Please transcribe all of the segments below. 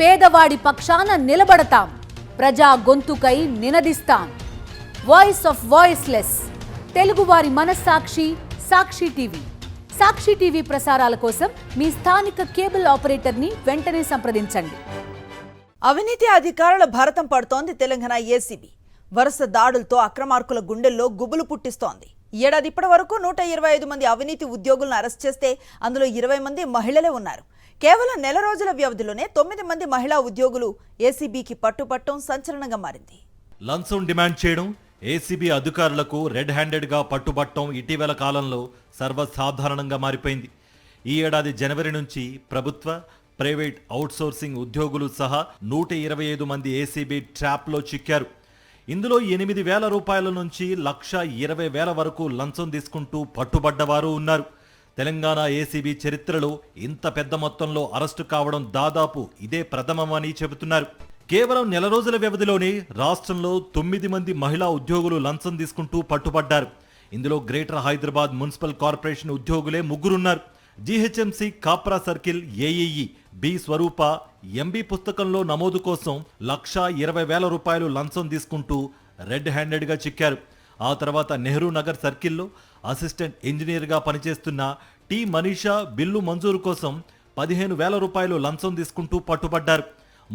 పేదవాడి పక్షాన నిలబడతాం, ప్రజా గొంతుకై నినదిస్తాం. వాయిస్ ఆఫ్ వాయిస్లెస్, తెలుగువారి మనస్సాక్షి సాక్షి టీవీ. సాక్షి టీవీ ప్రసారాల కోసం మీ స్థానిక కేబుల్ ఆపరేటర్ని వెంటనే సంప్రదించండి. అవినీతి అధికారుల భారతం పడుతోంది తెలంగాణ ఏసీబీ. వరుస దాడులతో అక్రమార్కుల గుండెల్లో గుబులు పుట్టిస్తోంది. ఈ ఏడాది ఇప్పటి వరకు 125 మంది అవినీతి ఉద్యోగులను అరెస్ట్ చేస్తే అందులో 20 మంది మహిళలే ఉన్నారు. కేవలం నెల రోజుల వ్యవధిలోనే 9 మంది మహిళా ఉద్యోగులు ఏసీబీకి పట్టుపట్టడం సంచలనంగా మారింది. లంచం డిమాండ్ చేయడం, ఏసీబీ అధికారులకు రెడ్ హ్యాండెడ్గా పట్టుబట్టడం ఇటీవల కాలంలో సర్వసాధారణంగా మారిపోయింది. ఈ ఏడాది జనవరి నుంచి ప్రభుత్వ, ప్రైవేట్ అవుట్సోర్సింగ్ ఉద్యోగులు సహా 125 మంది ఏసీబీ ట్రాప్లో చిక్కారు. ఇందులో 8,000 రూపాయల నుంచి 1,20,000 వరకు లంచం తీసుకుంటూ పట్టుబడ్డవారు ఉన్నారు. తెలంగాణ ఏసీబీ చరిత్రలో ఇంత పెద్ద మొత్తంలో అరెస్టు కావడం దాదాపు ఇదే ప్రథమమని చెబుతున్నారు. కేవలం నెల రోజుల వ్యవధిలోనే రాష్ట్రంలో 9 మంది మహిళా ఉద్యోగులు లంచం తీసుకుంటూ పట్టుబడ్డారు. ఇందులో గ్రేటర్ హైదరాబాద్ మున్సిపల్ కార్పొరేషన్ ఉద్యోగులే 3 ఉన్నారు. GHMC Kapra circle AEE B Swarupa MB పుస్తకంలో నమోదు కోసం 1,20,000 రూపాయలు లంచం తీసుకుంటూ రెడ్ హ్యాండెడ్గా చిక్కారు. ఆ తర్వాత నెహ్రూ నగర్ సర్కిల్లో అసిస్టెంట్ ఇంజనీర్గా పనిచేస్తున్న టి మనీషా బిల్లు మంజూరు కోసం 15,000 రూపాయలు లంచం తీసుకుంటూ పట్టుబడ్డారు.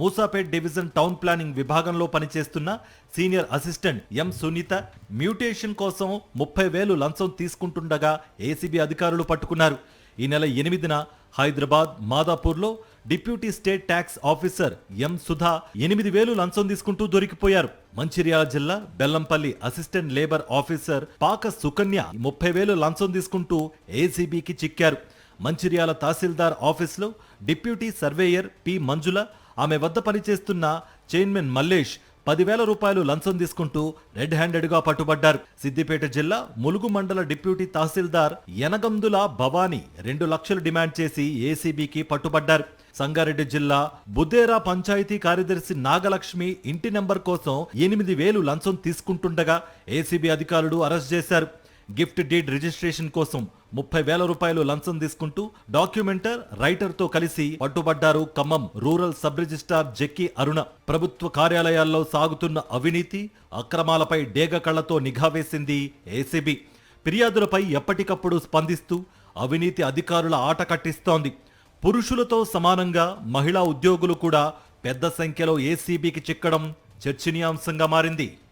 మూసాపేట్ డివిజన్ టౌన్ ప్లానింగ్ విభాగంలో పనిచేస్తున్న senior assistant M Sunitha mutation కోసం 30,000 లంచం తీసుకుంటుండగా ఏసీబీ అధికారులు పట్టుకున్నారు. ఈ నెల 8న హైదరాబాద్ మాదాపూర్లో deputy state tax officer M Sudha 8,000 లంచం తీసుకుంటూ దొరికిపోయారు. మంచిర్యాల జిల్లా బెల్లంపల్లి అసిస్టెంట్ లేబర్ ఆఫీసర్ పాక సుకన్య 30,000 లంచం తీసుకుంటూ ఏసీబీకి చిక్కారు. మంచిర్యాల తహసీల్దార్ ఆఫీసులో డిప్యూటీ సర్వేయర్ పి మంజుల, ఆమె వద్ద పనిచేస్తున్న చైర్మన్ మల్లేష్ 10,000 రూపాయలు లంచం తీసుకుంటూ రెడ్ హ్యాండెడ్గా పట్టుబడ్డారు. సిద్దిపేట జిల్లా ములుగు మండల డిప్యూటీ తహసీల్దార్ యనగందుల భవానీ 2 లక్షలు డిమాండ్ చేసి ఏసీబీకి పట్టుబడ్డారు. సంగారెడ్డి జిల్లా బుద్దేరా పంచాయతీ కార్యదర్శి నాగలక్ష్మి ఇంటి నెంబర్ కోసం 8,000 లంచం తీసుకుంటుండగా ఏసీబీ అధికారులు అరెస్ట్ చేశారు. గిఫ్ట్ డీడ్ రిజిస్ట్రేషన్ కోసం 30,000 రూపాయలు లంచం తీసుకుంటూ డాక్యుమెంటర్, రైటర్తో కలిసి పట్టుబడ్డారు ఖమ్మం రూరల్ సబ్ రిజిస్ట్రార్ జెక్కి అరుణ. ప్రభుత్వ కార్యాలయాల్లో సాగుతున్న అవినీతి, అక్రమాలపై డేగ కళ్లతో నిఘా వేసింది ఏసీబీ. ఫిర్యాదులపై ఎప్పటికప్పుడు స్పందిస్తూ అవినీతి అధికారుల ఆట కట్టిస్తోంది. పురుషులతో సమానంగా మహిళా ఉద్యోగులు కూడా పెద్ద సంఖ్యలో ఏసీబీకి చిక్కడం చర్చనీయాంశంగా మారింది.